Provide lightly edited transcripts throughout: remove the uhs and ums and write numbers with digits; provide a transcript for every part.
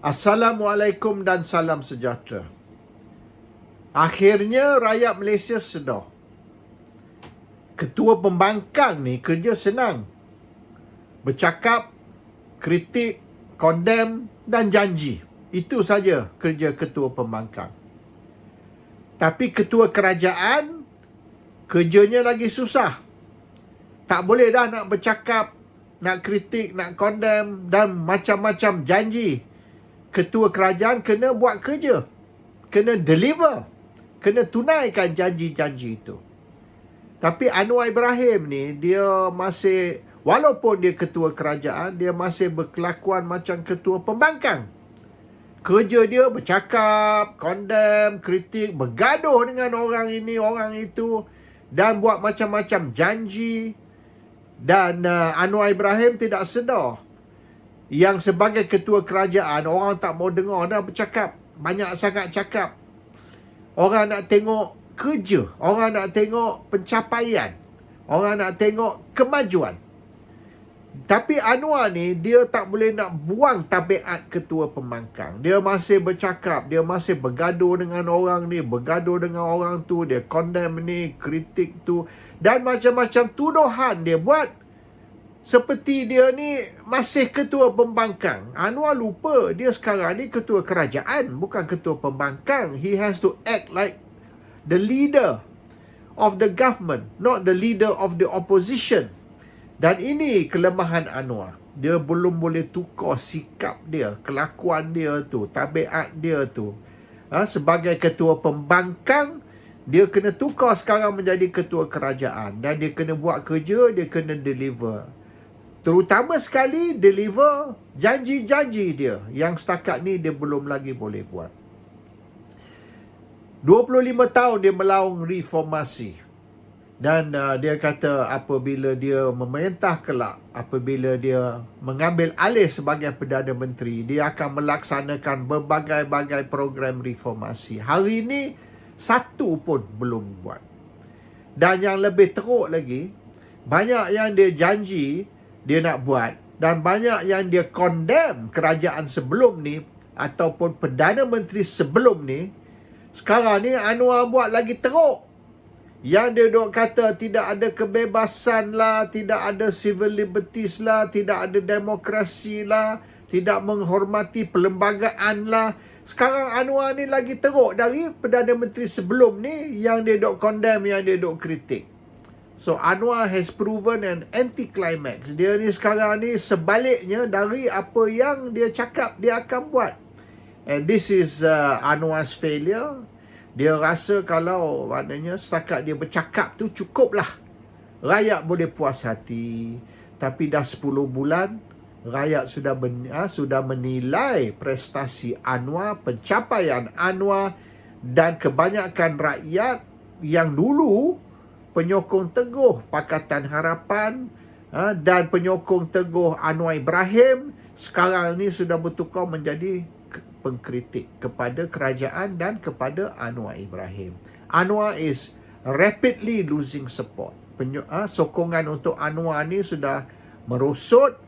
Assalamualaikum dan salam sejahtera. Akhirnya rakyat Malaysia sedar. Ketua pembangkang ni kerja senang. Bercakap, kritik, condemn dan janji. Itu saja kerja ketua pembangkang. Tapi ketua kerajaan, kerjanya lagi susah. Tak boleh dah nak bercakap, nak kritik, nak condemn dan macam-macam janji. Ketua kerajaan kena buat kerja. Kena deliver. Kena tunaikan janji-janji itu. Tapi Anwar Ibrahim ni, dia masih, walaupun dia ketua kerajaan, dia masih berkelakuan macam ketua pembangkang. Kerja dia bercakap, condemn, kritik, bergaduh dengan orang ini, orang itu, dan buat macam-macam janji. Dan Anwar Ibrahim tidak sedar yang sebagai ketua kerajaan, orang tak mau dengar dah bercakap. Banyak sangat cakap. Orang nak tengok kerja. Orang nak tengok pencapaian. Orang nak tengok kemajuan. Tapi Anwar ni, dia tak boleh nak buang tabiat ketua pembangkang. Dia masih bercakap. Dia masih bergaduh dengan orang ni. Bergaduh dengan orang tu. Dia condemn ni, kritik tu. Dan macam-macam tuduhan dia buat. Seperti dia ni masih ketua pembangkang. Anwar lupa dia sekarang ni ketua kerajaan, bukan ketua pembangkang. He has to act like the leader of the government, not the leader of the opposition. Dan ini kelemahan Anwar. Dia belum boleh tukar sikap dia, kelakuan dia tu, tabiat dia tu. Sebagai ketua pembangkang, dia kena tukar sekarang menjadi ketua kerajaan. Dan dia kena buat kerja, dia kena deliver. Terutama sekali deliver janji-janji dia yang setakat ni dia belum lagi boleh buat. 25 tahun dia melaung reformasi. Dan dia kata apabila dia memerintah kelak, apabila dia mengambil alih sebagai Perdana Menteri, dia akan melaksanakan berbagai-bagai program reformasi. Hari ini satu pun belum buat. Dan yang lebih teruk lagi, banyak yang dia janji dia nak buat, dan banyak yang dia condemn kerajaan sebelum ni ataupun Perdana Menteri sebelum ni. Sekarang ni Anwar buat lagi teruk. Yang dia duk kata tidak ada kebebasan lah, tidak ada civil liberties lah, tidak ada demokrasi lah, tidak menghormati perlembagaan lah. Sekarang Anwar ni lagi teruk dari Perdana Menteri sebelum ni yang dia duk condemn, yang dia duk kritik. So Anwar has proven an anti-climax. Dia ni sekarang ni sebaliknya dari apa yang dia cakap dia akan buat. And this is Anwar's failure. Dia rasa kalau maknanya setakat dia bercakap tu cukuplah. Rakyat boleh puas hati. Tapi dah 10 bulan, rakyat sudah menilai prestasi Anwar, pencapaian Anwar, dan kebanyakan rakyat yang dulu penyokong teguh Pakatan Harapan dan penyokong teguh Anwar Ibrahim, sekarang ni sudah bertukar menjadi pengkritik kepada kerajaan dan kepada Anwar Ibrahim. Anwar is rapidly losing support. Sokongan untuk Anwar ni sudah merosot.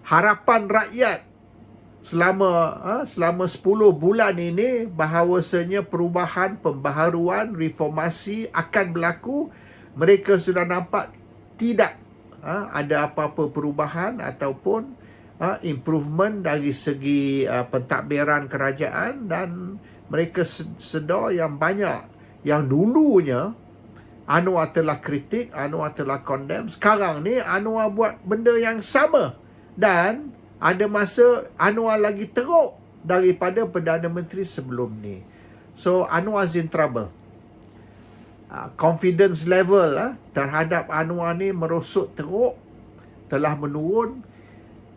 Harapan rakyat selama 10 bulan ini bahawasanya perubahan, pembaharuan, reformasi akan berlaku. Mereka sudah nampak tidak ada apa-apa perubahan ataupun improvement dari segi pentadbiran kerajaan, dan mereka sedar yang banyak yang dulunya Anwar telah kritik, Anwar telah condemn. Sekarang ni Anwar buat benda yang sama, dan ada masa Anwar lagi teruk daripada Perdana Menteri sebelum ni. So Anwar's in trouble. Confidence level terhadap Anwar ni merosot teruk, telah menurun.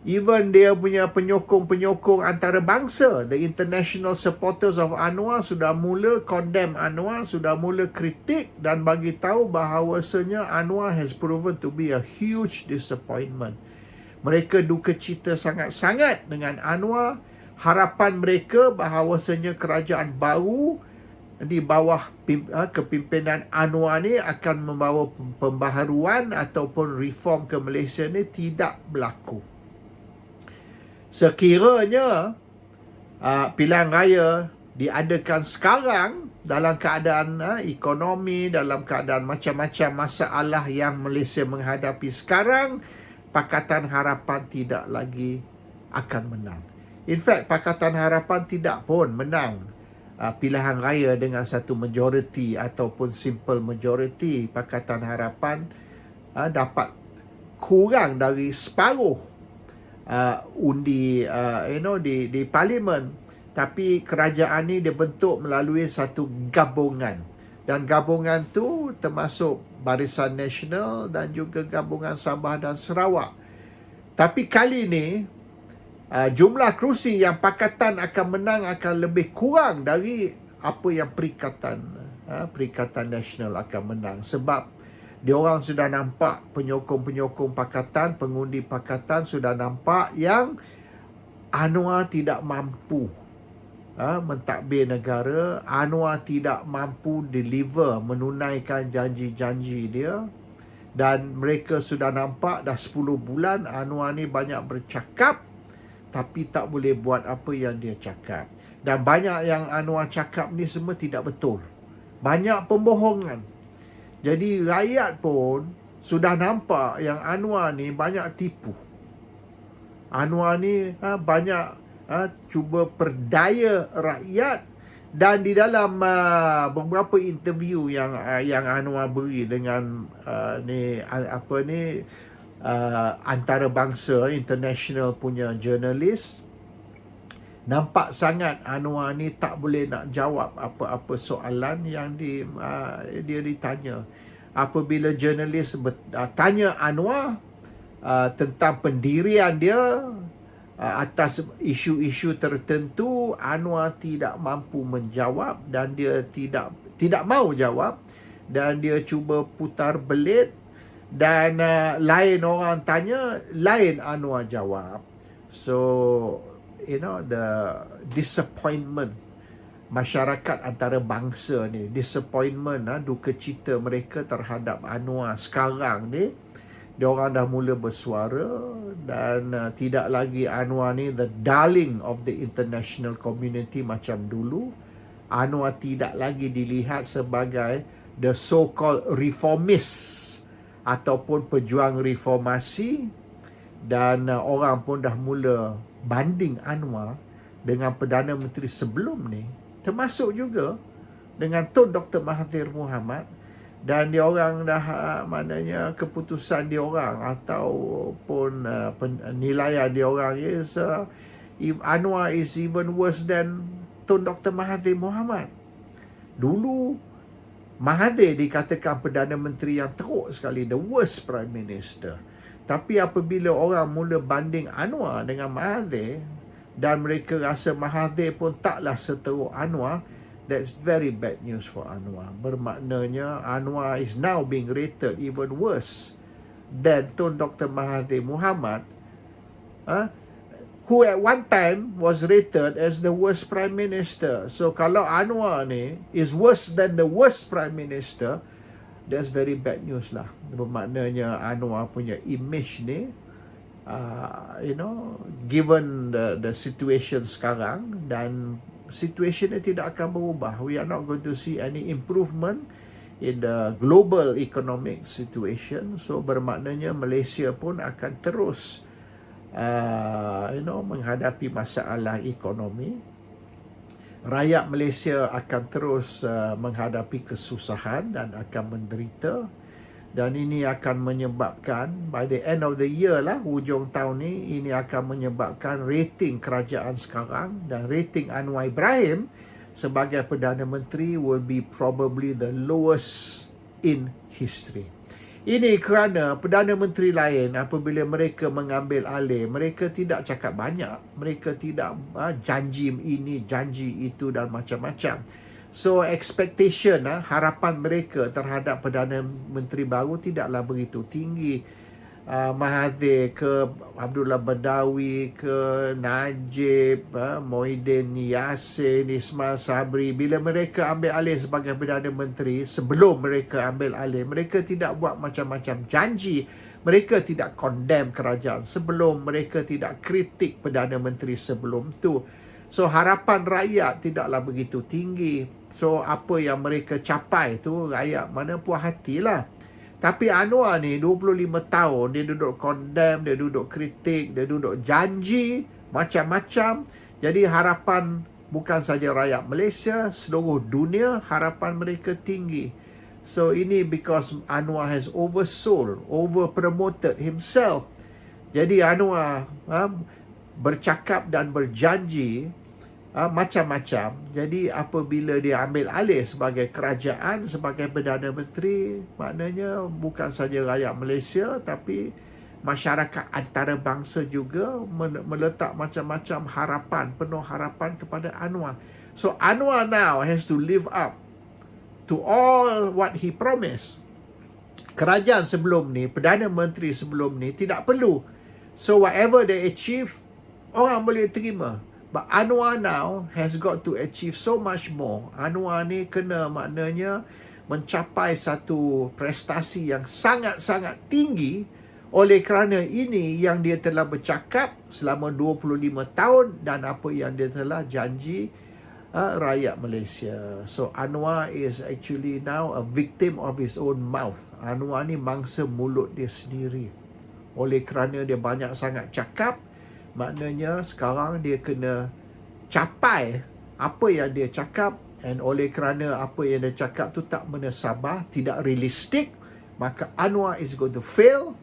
Even dia punya penyokong-penyokong antarabangsa, the international supporters of Anwar, sudah mula condemn Anwar, sudah mula kritik dan bagi tahu bahawasanya Anwar has proven to be a huge disappointment. Mereka duka cita sangat-sangat dengan Anwar. Harapan mereka bahawasanya kerajaan baru di bawah kepimpinan Anwar ni akan membawa pembaharuan ataupun reform ke Malaysia ni tidak berlaku. Sekiranya pilihan raya diadakan sekarang dalam keadaan ekonomi, dalam keadaan macam-macam masalah yang Malaysia menghadapi sekarang, Pakatan Harapan tidak lagi akan menang. In fact, Pakatan Harapan tidak pun menang pilihan raya dengan satu majoriti ataupun simple majority. Pakatan Harapan dapat kurang dari separuh undi di parlimen. Tapi kerajaan ni dibentuk melalui satu gabungan. Dan gabungan tu termasuk Barisan Nasional dan juga gabungan Sabah dan Sarawak. Tapi kali ni, jumlah kerusi yang Pakatan akan menang akan lebih kurang dari apa yang Perikatan Nasional akan menang. Sebab diorang sudah nampak, penyokong-penyokong Pakatan, pengundi Pakatan sudah nampak yang Anwar tidak mampu mentadbir negara. Anwar tidak mampu deliver, menunaikan janji-janji dia. Dan mereka sudah nampak dah 10 bulan Anwar ni banyak bercakap tapi tak boleh buat apa yang dia cakap. Dan banyak yang Anwar cakap ni semua tidak betul. Banyak pembohongan. Jadi rakyat pun sudah nampak yang Anwar ni banyak tipu. Anwar ni banyak cuba perdaya rakyat. Dan di dalam beberapa interview yang Anwar beri dengan antarabangsa international punya jurnalis, nampak sangat Anwar ni tak boleh nak jawab apa-apa soalan yang dia ditanya. Apabila jurnalis tanya Anwar tentang pendirian dia atas isu-isu tertentu, Anwar tidak mampu menjawab dan dia tidak mau jawab, dan dia cuba putar belit, dan lain orang tanya, lain Anwar jawab. So the disappointment masyarakat antarabangsa ni, disappointment, duka cita mereka terhadap Anwar sekarang ni, diorang dah mula bersuara. Dan tidak lagi Anwar ni the darling of the international community macam dulu. Anwar tidak lagi dilihat sebagai the so-called reformist ataupun pejuang reformasi. Dan orang pun dah mula banding Anwar dengan Perdana Menteri sebelum ni, termasuk juga dengan Tun Dr. Mahathir Mohamad. Dan diorang dah maknanya keputusan diorang ataupun penilaian diorang is Anwar is even worse than Tun Dr. Mahathir Mohamad. Dulu Mahathir dikatakan Perdana Menteri yang teruk sekali, the worst Prime Minister. Tapi apabila orang mula banding Anwar dengan Mahathir, dan mereka rasa Mahathir pun taklah seteruk Anwar, that's very bad news for Anwar. Bermaknanya Anwar is now being rated even worse than Tun Dr. Mahathir Mohamad, who at one time was rated as the worst Prime Minister. So kalau Anwar ni is worse than the worst Prime Minister, that's very bad news lah. Bermaknanya Anwar punya image ni, given the situation sekarang, dan situation ni tidak akan berubah. We are not going to see any improvement in the global economic situation. So bermaknanya Malaysia pun akan terus menghadapi masalah ekonomi. Rakyat Malaysia akan terus menghadapi kesusahan dan akan menderita. Dan ini akan menyebabkan by the end of the year lah, hujung tahun ni, ini akan menyebabkan rating kerajaan sekarang dan rating Anwar Ibrahim sebagai Perdana Menteri will be probably the lowest in history. Ini kerana Perdana Menteri lain apabila mereka mengambil alih, mereka tidak cakap banyak. Mereka tidak janji ini, janji itu dan macam-macam. So expectation, harapan mereka terhadap Perdana Menteri baru tidaklah begitu tinggi. Mahathir ke Abdullah Badawi ke Najib, Muhyiddin Yassin, Ismail Sabri, bila mereka ambil alih sebagai Perdana Menteri, sebelum mereka ambil alih, mereka tidak buat macam-macam janji. Mereka tidak condemn kerajaan sebelum, mereka tidak kritik Perdana Menteri sebelum tu. So harapan rakyat tidaklah begitu tinggi. So apa yang mereka capai tu rakyat mana puas hatilah. Tapi Anwar ni 25 tahun dia duduk condemn, dia duduk kritik, dia duduk janji macam-macam. Jadi harapan bukan saja rakyat Malaysia, seluruh dunia harapan mereka tinggi. So ini because Anwar has oversold, overpromoted himself. Jadi Anwar bercakap dan berjanji macam-macam. Jadi apabila dia ambil alih sebagai kerajaan, sebagai Perdana Menteri, maknanya bukan saja rakyat Malaysia tapi masyarakat antarabangsa juga meletak macam-macam harapan, penuh harapan kepada Anwar. So Anwar now has to live up to all what he promised. Kerajaan sebelum ni, Perdana Menteri sebelum ni tidak perlu. So whatever they achieve, orang boleh terima. But Anwar now has got to achieve so much more. Anwar ni kena maknanya mencapai satu prestasi yang sangat-sangat tinggi. Oleh kerana ini yang dia telah bercakap selama 25 tahun dan apa yang dia telah janji rakyat Malaysia. So Anwar is actually now a victim of his own mouth. Anwar ni mangsa mulut dia sendiri. Oleh kerana dia banyak sangat cakap, maknanya sekarang dia kena capai apa yang dia cakap. And oleh kerana apa yang dia cakap tu tak menasabah, tidak realistik, maka Anwar is going to fail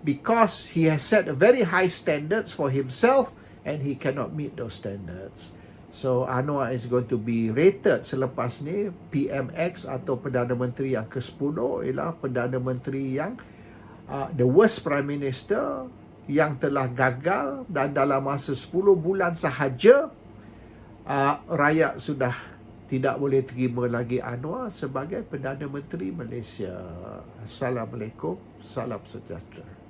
because he has set a very high standards for himself and he cannot meet those standards. So Anwar is going to be rated selepas ni PMX atau Perdana Menteri yang ke-10 ialah Perdana Menteri yang the worst Prime Minister yang telah gagal, dan dalam masa 10 bulan sahaja rakyat sudah tidak boleh terima lagi Anwar sebagai Perdana Menteri Malaysia. Assalamualaikum, salam sejahtera.